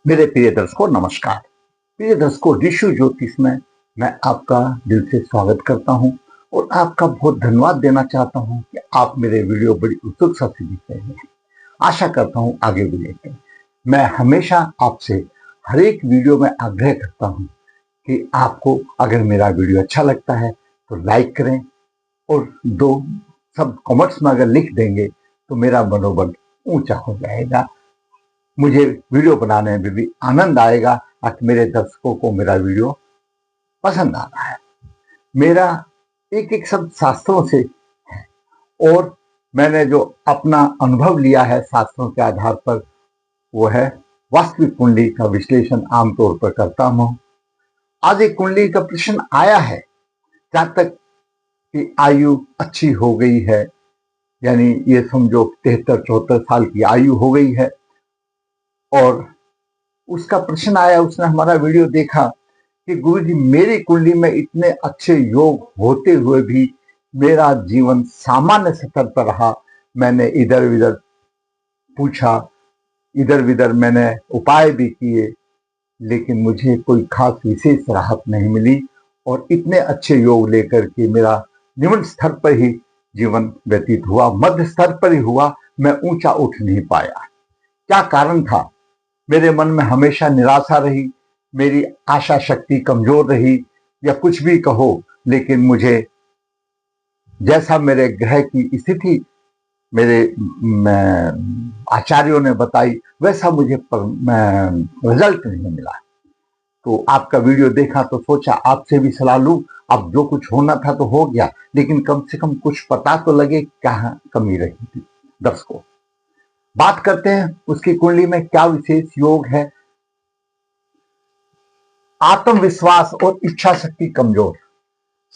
मेरे प्रिय दर्शकों नमस्कार। प्रिय दर्शकों, ऋषि ज्योतिष में मैं आपका दिल से स्वागत करता हूं और आपका बहुत धन्यवाद देना चाहता हूं कि आप मेरे वीडियो बड़ी उत्सुकता से देख रहे हैं। आशा करता हूं आगे भी देखें। मैं हमेशा आपसे हर एक वीडियो में आग्रह करता हूं कि आपको अगर मेरा वीडियो अच्छा लगता है तो लाइक करें और दो सब कमेंट्स में अगर लिख देंगे तो मेरा मनोबल ऊंचा हो जाएगा। मुझे वीडियो बनाने में भी आनंद आएगा कि मेरे दर्शकों को मेरा वीडियो पसंद आ रहा है। मेरा एक एक शब्द शास्त्रों से है और मैंने जो अपना अनुभव लिया है शास्त्रों के आधार पर वो है वास्तविक कुंडली का विश्लेषण आमतौर पर करता हूँ। आज एक कुंडली का प्रश्न आया है, जहां तक कि आयु अच्छी हो गई है, यानी ये समझो 73-74 साल की आयु हो गई है और उसका प्रश्न आया, उसने हमारा वीडियो देखा कि गुरुजी मेरी कुंडली में इतने अच्छे योग होते हुए भी मेरा जीवन सामान्य स्तर पर रहा। मैंने इधर उधर पूछा, इधर उधर मैंने उपाय भी किए, लेकिन मुझे कोई खास विशेष राहत नहीं मिली और इतने अच्छे योग लेकर के मेरा निम्न स्तर पर ही जीवन व्यतीत हुआ, मध्य स्तर पर ही हुआ। मैं ऊंचा उठ नहीं पाया। क्या कारण था? मेरे मन में हमेशा निराशा रही, मेरी आशा शक्ति कमजोर रही, या कुछ भी कहो, लेकिन मुझे जैसा मेरे ग्रह की स्थिति मेरे आचार्यों ने बताई वैसा मुझे रिजल्ट नहीं मिला। तो आपका वीडियो देखा तो सोचा आपसे भी सलाह लूं। अब जो कुछ होना था तो हो गया, लेकिन कम से कम कुछ पता तो लगे कहाँ कमी रही थी। दर्शकों, बात करते हैं उसकी कुंडली में क्या विशेष योग है। आत्मविश्वास और इच्छा शक्ति कमजोर,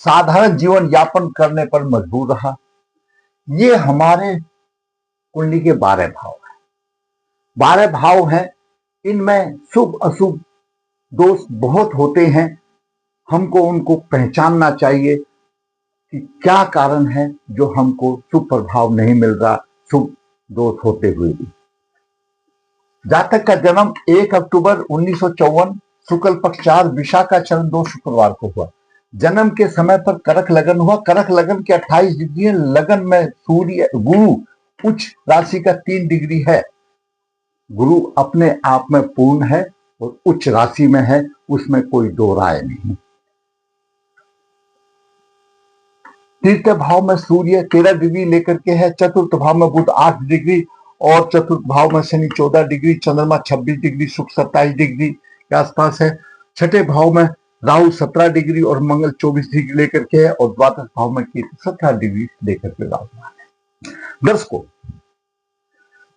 साधारण जीवन यापन करने पर मजबूर रहा। ये हमारे कुंडली के 12 भाव हैं। 12 भाव हैं, इनमें शुभ अशुभ दोष बहुत होते हैं। हमको उनको पहचानना चाहिए कि क्या कारण है जो हमको शुभ प्रभाव नहीं मिल रहा, शुभ दोष होते हुए भी। जातक का जन्म 1 अक्टूबर 1954 शुक्ल पक्ष 4 विशाखा चरण 2 शुक्रवार को हुआ। जन्म के समय पर करक लगन हुआ। करक लगन के 28 डिग्री है। लगन में सूर्य गुरु उच्च राशि का 3 डिग्री है। गुरु अपने आप में पूर्ण है और उच्च राशि में है, उसमें कोई दो राय नहीं। तृतीय भाव में सूर्य 13 डिग्री लेकर के है। चतुर्थ भाव में बुध 8 डिग्री और चतुर्थ भाव में शनि 14 डिग्री, चंद्रमा 26 डिग्री, शुक्र 27 डिग्री के आसपास है। छठे भाव में राहु 17 डिग्री और मंगल 24 डिग्री लेकर के है और द्वादश भाव में केतु 17 डिग्री लेकर के राहु है। दर्शकों,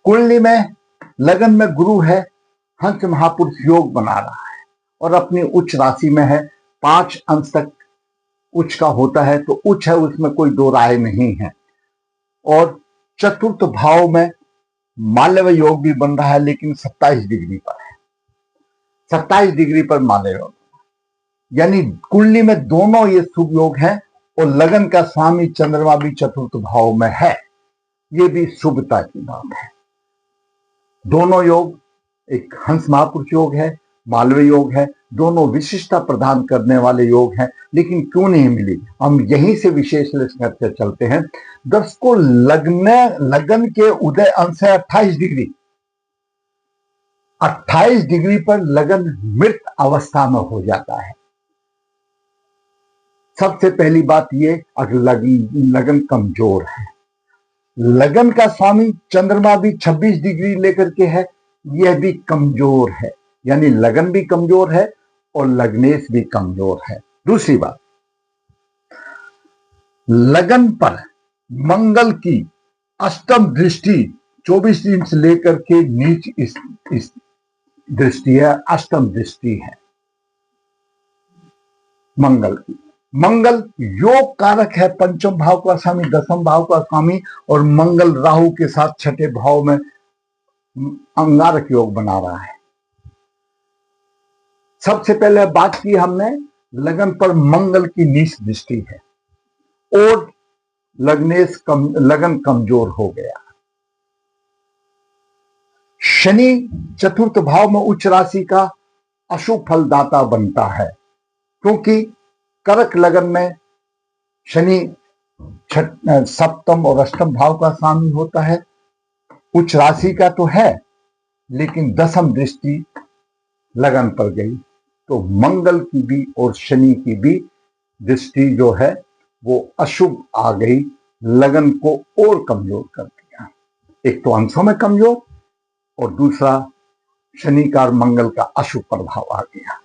कुंडली में लगन में गुरु है, हंस महापुरुष योग बना रहा है और अपनी उच्च राशि में है। 5 अंश तक उच्च का होता है तो उच्च है, उसमें कोई दो राय नहीं है। और चतुर्थ भाव में माल्यव योग भी बन रहा है, लेकिन 27 डिग्री पर है। 27 डिग्री पर माल्यव योग, यानी कुंडली में दोनों ये शुभ योग हैं और लगन का स्वामी चंद्रमा भी चतुर्थ भाव में है। ये भी शुभता की बात है। दोनों योग, एक हंस महापुरुष योग है, मालव योग है, दोनों विशिष्टता प्रदान करने वाले योग हैं, लेकिन क्यों नहीं मिली, हम यहीं से विशेषण करते चलते हैं। दर्शकों, लगन के उदय अंश है 28 डिग्री। 28 डिग्री पर लगन मृत अवस्था में हो जाता है। सबसे पहली बात ये, अगर लगन कमजोर है, लगन का स्वामी चंद्रमा भी 26 डिग्री लेकर के है, यह भी कमजोर है, यानी लगन भी कमजोर है और लग्नेश भी कमजोर है। दूसरी बात, लगन पर मंगल की अष्टम दृष्टि 24 इंच लेकर के नीच इस दृष्टि है, अष्टम दृष्टि है मंगल की। मंगल योग कारक है, पंचम भाव का स्वामी, दसम भाव का स्वामी, और मंगल राहु के साथ छठे भाव में अंगारक योग बना रहा है। सबसे पहले बात की हमने, लगन पर मंगल की नीच दृष्टि है और लगन कमजोर हो गया। शनि चतुर्थ भाव में उच्च राशि का अशुभ फलदाता बनता है, क्योंकि कर्क लगन में शनि सप्तम और अष्टम भाव का स्वामी होता है। उच्च राशि का तो है, लेकिन दसम दृष्टि लगन पर गई, तो मंगल की भी और शनि की भी दृष्टि जो है वो अशुभ आ गई, लगन को और कमजोर कर दिया। एक तो अंशों में कमजोर, और दूसरा शनि का और मंगल का अशुभ प्रभाव आ गया।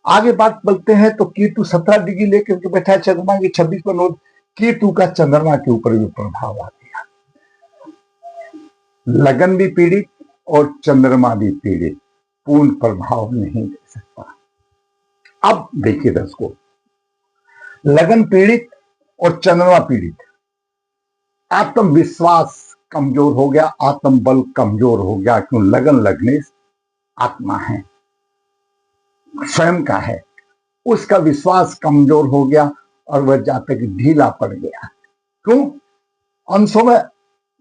आगे बात बोलते हैं तो केतु 17 डिग्री लेकर के बैठा है चंद्रमा की 26 पर, और केतु का चंद्रमा के ऊपर भी प्रभाव आ गया। लगन भी पीड़ित और चंद्रमा भी पीड़ित, पूर्ण प्रभाव नहीं दे सकता। अब देखिए दर्शकों, लगन पीड़ित और चंद्रमा पीड़ित, आत्मविश्वास कमजोर हो गया, आत्मबल कमजोर हो गया। क्यों? लगन लगने आत्मा है, स्वयं का है, उसका विश्वास कमजोर हो गया और वह जातक ढीला पड़ गया। क्यों? अंशों में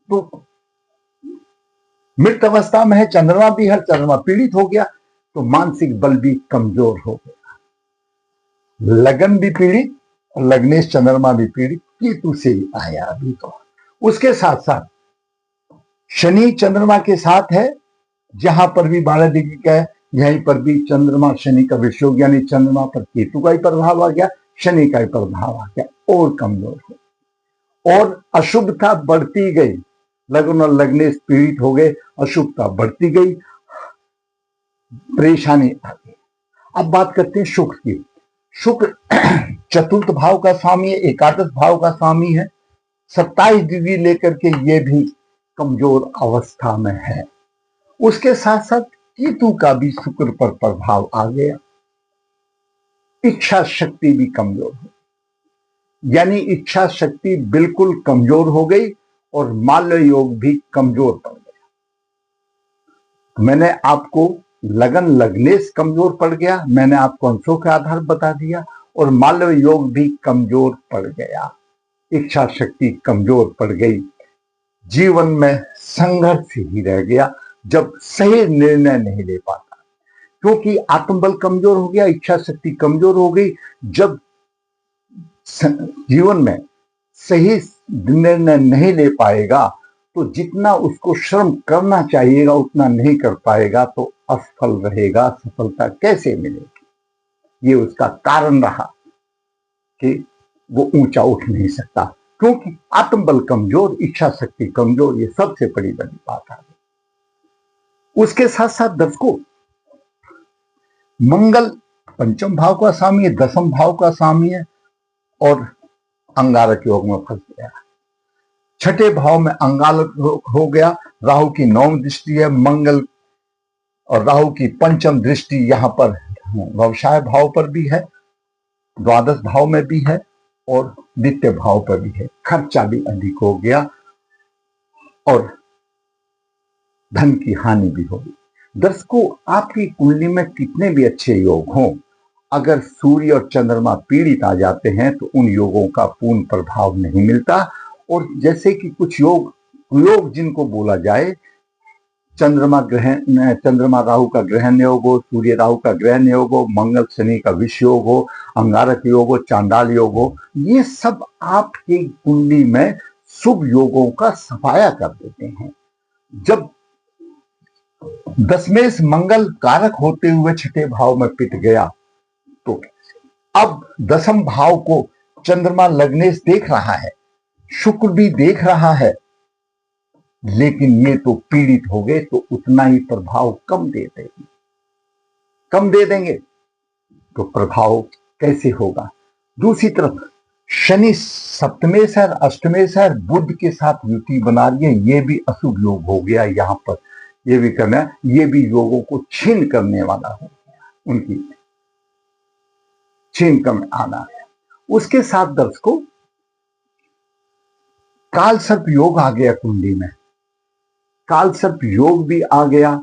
तो मृत अवस्था में है, चंद्रमा भी है, चंद्रमा पीड़ित हो गया, तो मानसिक बल भी कमजोर हो गया। लगन भी पीड़ित और लग्नेश चंद्रमा भी पीड़ित, केतु से ही आया अभी तो। उसके साथ साथ शनि चंद्रमा के साथ है, जहां पर भी 12 डिग्री का है, यहीं पर भी चंद्रमा शनि का विषयोग, यानी चंद्रमा पर केतु का ही प्रभाव आ गया, शनि का ही प्रभाव आ गया, और कमजोर हो, और अशुभता बढ़ती गई। लगन और लग्नेश पीड़ित हो गए, अशुभता बढ़ती गई, परेशानी आ गई। अब बात करते हैं शुक्र की। शुक्र चतुर्थ भाव का स्वामी है, एकादश भाव का स्वामी है, 27 डिग्री लेकर के ये भी कमजोर अवस्था में है। उसके साथ साथ केतु का भी शुक्र पर प्रभाव आ गया, इच्छा शक्ति भी कमजोर हो, यानी इच्छा शक्ति बिल्कुल कमजोर हो गई, और माल्य योग भी कमजोर पड़ गया। मैंने आपको लगन लग्नेश कमजोर पड़ गया, मैंने आपको अंशों के आधार बता दिया, और माल्य योग भी कमजोर पड़ गया, इच्छा शक्ति कमजोर पड़ गई, जीवन में संघर्ष ही रह गया, जब सही निर्णय नहीं ले पाता, क्योंकि आत्मबल कमजोर हो गया, इच्छा शक्ति कमजोर हो गई। जब जीवन में सही निर्णय नहीं ले पाएगा, तो जितना उसको श्रम करना चाहिएगा उतना नहीं कर पाएगा, तो असफल रहेगा, सफलता कैसे मिलेगी? ये उसका कारण रहा कि वो ऊंचा उठ नहीं सकता, क्योंकि आत्मबल कमजोर, इच्छा शक्ति कमजोर, ये सबसे बड़ी बात है। उसके साथ साथ दर्शकों, मंगल पंचम भाव का स्वामी है, दसम भाव का स्वामी है, और अंगारक योग में फंस गया। छठे भाव में अंगारक हो गया, राहु की 9वीं दृष्टि है, मंगल और राहु की पंचम दृष्टि यहां पर व्यवसाय भाव पर भी है, द्वादश भाव में भी है, और द्वितीय भाव पर भी है। खर्चा भी अधिक हो गया, और धन की हानि भी होगी। दर्शकों, आपकी कुंडली में कितने भी अच्छे योग हों, अगर सूर्य और चंद्रमा पीड़ित आ जाते हैं तो उन योगों का पूर्ण प्रभाव नहीं मिलता। और जैसे कि कुछ योग जिनको बोला जाए, चंद्रमा राहु का ग्रहण योग हो, सूर्य राहु का ग्रहण योग हो, मंगल शनि का विष योग हो, अंगारक योग हो, चांडाल योग हो, ये सब आपकी कुंडली में शुभ योगों का सफाया कर देते हैं। जब दशमेश मंगल कारक होते हुए छठे भाव में पिट गया, तो अब दसम भाव को चंद्रमा लग्नेश देख रहा है, शुक्र भी देख रहा है, लेकिन ये तो पीड़ित हो गए, तो उतना ही प्रभाव कम दे देंगे, तो प्रभाव कैसे होगा? दूसरी तरफ शनि सप्तमेश है, अष्टमेश है, बुध के साथ युति बना रही है, ये भी अशुभ योग हो गया। यहां पर ये भी करना है, ये भी योगों को छीन करने वाला हो गया, उनकी छीन कर आना है। उसके साथ दर्शकों, काल सर्प योग आ गया कुंडली में, काल सर्प योग भी आ गया,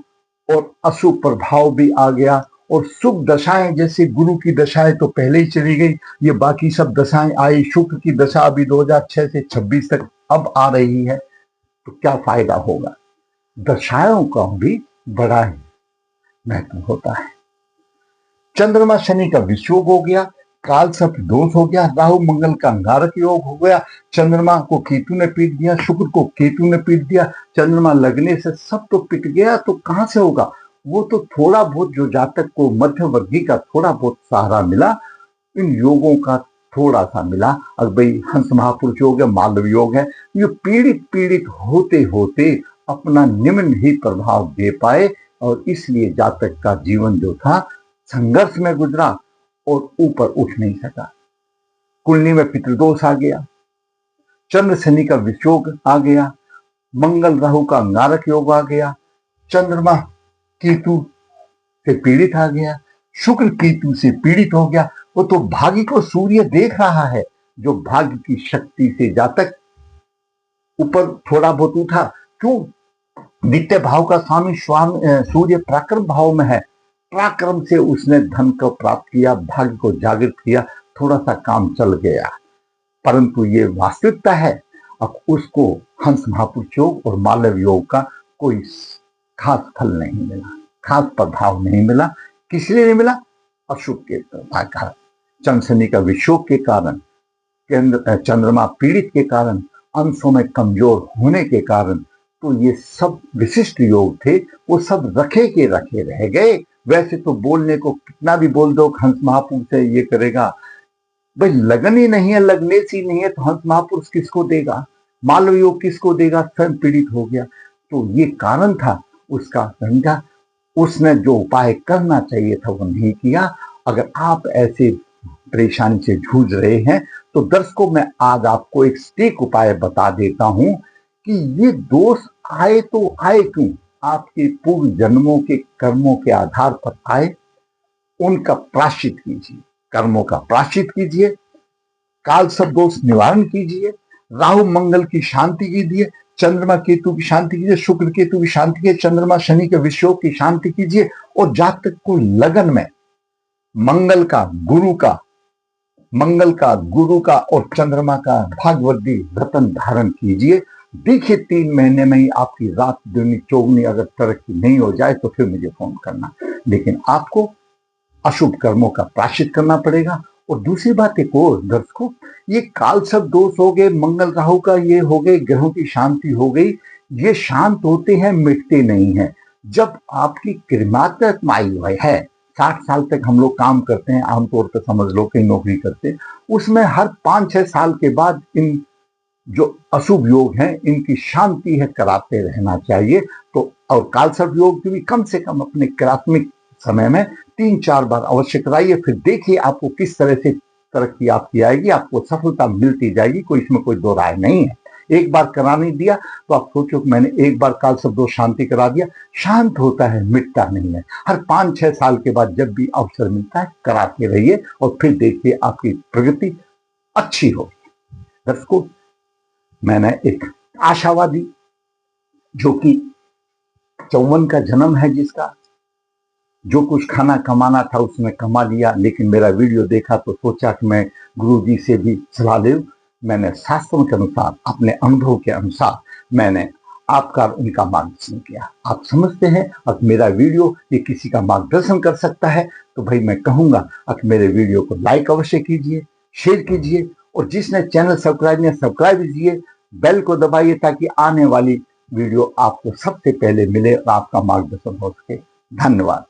और अशुभ प्रभाव भी आ गया, और शुभ दशाएं, जैसे गुरु की दशाएं तो पहले ही चली गई, ये बाकी सब दशाएं आई। शुक्र की दशा अभी 2006 से 26 तक अब आ रही है, तो क्या फायदा होगा? दशाओं का भी बड़ा ही महत्व होता है। चंद्रमा शनि का विषयोग हो गया, काल सर्प दोष हो गया, राहु मंगल का अंगारक योग हो गया, चंद्रमा को केतु ने पीट दिया, शुक्र को केतु ने पीट दिया, चंद्रमा लगने से सब तो पिट गया, तो कहां से होगा? वो तो थोड़ा बहुत जो जातक को मध्य वर्गी का थोड़ा बहुत सहारा मिला, इन योगों का थोड़ा सा मिला। अब भाई हंस महापुरुष योग है, मालव योग है, ये पीड़ित पीड़ित होते होते अपना निम्न ही प्रभाव दे पाए, और इसलिए जातक का जीवन जो था संघर्ष में गुजरा और ऊपर उठ नहीं सका। कुंडली में पितृदोष आ गया, चंद्र शनि का विषयोग आ गया, मंगल राहु का अंगारक योग आ गया, चंद्रमा केतु से पीड़ित आ गया, शुक्र केतु से पीड़ित हो गया। वो तो भाग्य को सूर्य देख रहा है, जो भाग्य की शक्ति से जातक ऊपर थोड़ा बहुत उठा। क्यों? द्वितीय भाव का स्वामी सूर्य पराक्रम भाव में है, पराक्रम से उसने धन को प्राप्त किया, भाग्य को जागृत किया, थोड़ा सा काम चल गया, परंतु ये वास्तविकता है। अब उसको हंस महापुरुष योग और मालव योग का कोई खास फल नहीं मिला, खास प्रभाव नहीं मिला। किस लिए नहीं मिला? अशुभ के कारण, चंद्र शनि का विषयोग के कारण, चंद्रमा पीड़ित के कारण, अंशों में कमजोर होने के कारण, तो ये सब विशिष्ट योग थे, वो सब रखे के रखे रह गए। वैसे तो बोलने को कितना भी बोल दो, हंस महापुरुष से ये करेगा, भाई लगन ही नहीं है, लगने सी नहीं है, तो हंस महापुरुष किसको देगा? मालव योग किसको देगा? स्वयं पीड़ित हो गया। तो ये कारण था उसका, समझा? उसने जो उपाय करना चाहिए था वो नहीं किया। अगर आप ऐसे परेशानी से जूझ रहे हैं तो दर्शकों, मैं आज आपको एक सटीक उपाय बता देता हूं कि ये दोष आए तो आए क्यों? आपके पूर्व जन्मों के कर्मों के आधार पर आए, उनका प्रायश्चित कीजिए, कर्मों का प्रायश्चित कीजिए, काल सर्प दोष निवारण कीजिए, राहु मंगल की शांति कीजिए, चंद्रमा केतु की शांति कीजिए, शुक्र केतु की शांति कीजिए, चंद्रमा शनि के विषयोग की शांति कीजिए, और जातक को लगन में मंगल का गुरु का और चंद्रमा का भागवती रतन धारण कीजिए। देखिए 3 महीने में ही आपकी रात दुनी चौगनी अगर तरक्की नहीं हो जाए तो फिर मुझे फोन करना, लेकिन आपको अशुभ कर्मों का प्रायश्चित करना पड़ेगा। और दूसरी बात एक और दर्शकों, ये काल सर्प दोष हो गए, मंगल राहु का ये हो गए, ग्रहों की शांति हो गई, ये शांत होते हैं, मिटते नहीं हैं। जब आपकी कृमात्मक आयु है, 60 साल तक हम लोग काम करते हैं, आमतौर पर समझ लो कहीं नौकरी करते हैं, उसमें हर 5-6 साल के बाद इन जो अशुभ योग हैं इनकी शांति है कराते रहना चाहिए। तो और काल सर्प योग की भी कम से कम अपने प्राथमिक समय में 3-4 बार अवश्य कराइए। फिर देखिए आपको किस तरह से तरक्की आपकी आएगी, आपको सफलता मिलती जाएगी, कोई इसमें कोई दो राय नहीं है। एक बार करा नहीं दिया तो आप सोचो कि मैंने एक बार काल सर्प दोष शांति करा दिया, शांत होता है, मिटता नहीं है। हर 5-6 साल के बाद जब भी अवसर मिलता है कराते रहिए, और फिर देखिए आपकी प्रगति अच्छी होगी। दर्शकों, मैंने एक आशावादी जो कि 54 का जन्म है, जिसका जो कुछ खाना कमाना था उसने कमा लिया, लेकिन मेरा वीडियो देखा तो सोचा कि मैं गुरुजी से भी सलाह लूं। मैंने शास्त्रों के अनुसार, अपने अनुभव के अनुसार मैंने आपका उनका मार्गदर्शन किया। आप समझते हैं अब मेरा वीडियो ये किसी का मार्गदर्शन कर सकता है, तो भाई मैं कहूँगा अब मेरे वीडियो को लाइक अवश्य कीजिए, शेयर कीजिए, और जिसने चैनल सब्सक्राइब नहीं सब्सक्राइब कीजिए, बेल को दबाइए ताकि आने वाली वीडियो आपको सबसे पहले मिले और आपका मार्गदर्शन हो सके। धन्यवाद।